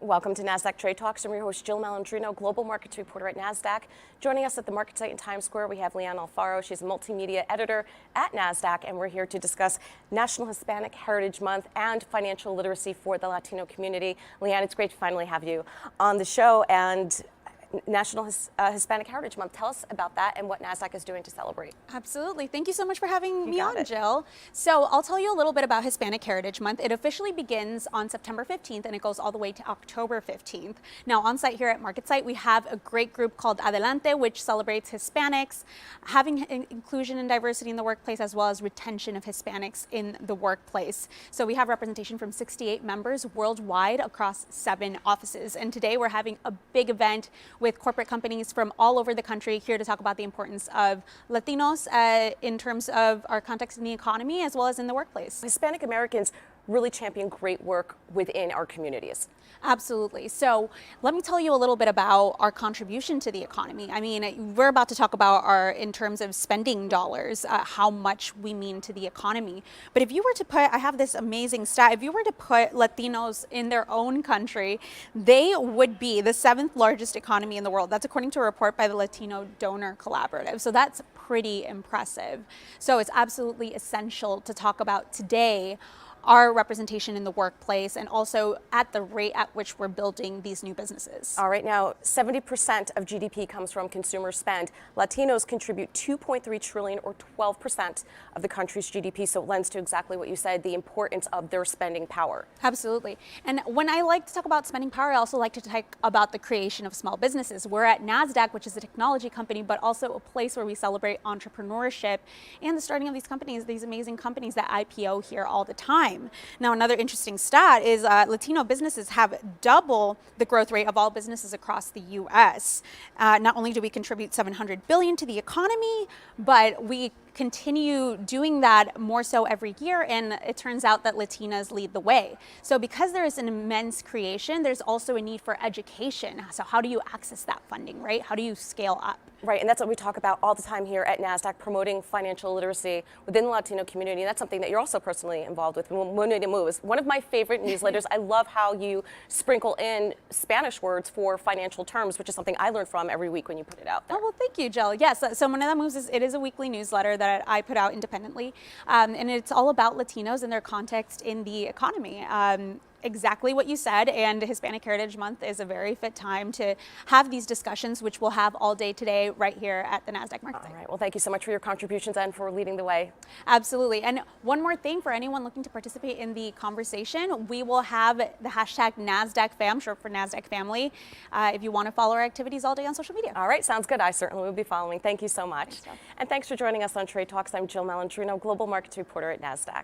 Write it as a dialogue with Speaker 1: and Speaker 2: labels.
Speaker 1: Welcome to Nasdaq Trade Talks. I'm your host, Jill Malandrino, Global Markets Reporter at Nasdaq. Joining us at the market site in Times Square, we have Lyanne Alfaro. She's a multimedia editor at Nasdaq, and we're here to discuss National Hispanic Heritage Month and financial literacy for the Latino community. Lyanne, it's great to finally have you on the show. And National Hispanic Heritage Month. Tell us about that and what Nasdaq is doing to celebrate.
Speaker 2: Absolutely. Thank you so much for having me on, Jill. So I'll tell you a little bit about Hispanic Heritage Month. It officially begins on September 15th and it goes all the way to October 15th. Now on site here at Market Site, we have a great group called Adelante, which celebrates Hispanics, having inclusion and diversity in the workplace, as well as retention of Hispanics in the workplace. So we have representation from 68 members worldwide across 7 offices. And today we're having a big event with corporate companies from all over the country here to talk about the importance of Latinos in terms of our context in the economy as well as in the workplace.
Speaker 1: Hispanic Americans really champion great work within our communities.
Speaker 2: Absolutely. So let me tell you a little bit about our contribution to the economy. I mean, we're about to talk about in terms of spending dollars, how much we mean to the economy. But if you were to put, I have this amazing stat, if you were to put Latinos in their own country, they would be the 7th largest economy in the world. That's according to a report by the Latino Donor Collaborative. So that's pretty impressive. So it's absolutely essential to talk about today our representation in the workplace and also at the rate at which we're building these new businesses.
Speaker 1: All right, now 70% of GDP comes from consumer spend. Latinos contribute 2.3 trillion or 12% of the country's GDP, so it lends to exactly what you said, the importance of their spending power.
Speaker 2: Absolutely. And when I like to talk about spending power, I also like to talk about the creation of small businesses. We're at Nasdaq, which is a technology company, but also a place where we celebrate entrepreneurship and the starting of these companies, these amazing companies that IPO here all the time. Now, another interesting stat is Latino businesses have double the growth rate of all businesses across the U.S. Not only do we contribute $700 billion to the economy, but we continue doing that more so every year, and it turns out that Latinas lead the way. So because there is an immense creation, there's also a need for education. So how do you access that funding, right? How do you scale up?
Speaker 1: Right, and that's what we talk about all the time here at Nasdaq, promoting financial literacy within the Latino community. And that's something that you're also personally involved with. Moneda Moves, one of my favorite newsletters. I love how you sprinkle in Spanish words for financial terms, which is something I learn from every week when you put it out there.
Speaker 2: Oh, well, thank you, Jill. Yes, so Moneda Moves is a weekly newsletter that I put out independently, and it's all about Latinos and their context in the economy. Exactly what you said, and Hispanic Heritage Month is a very fit time to have these discussions, which we'll have all day today right here at the Nasdaq Market Site.
Speaker 1: All right, well, thank you so much for your contributions and for leading the way.
Speaker 2: Absolutely, and one more thing for anyone looking to participate in the conversation, we will have the hashtag NasdaqFam, short for Nasdaq Family, if you want to follow our activities all day on social media.
Speaker 1: All right, sounds good. I certainly will be following. Thank you so much.
Speaker 2: Thanks,
Speaker 1: and thanks for joining us on Trade Talks. I'm Jill Malandrino, Global Markets Reporter at Nasdaq.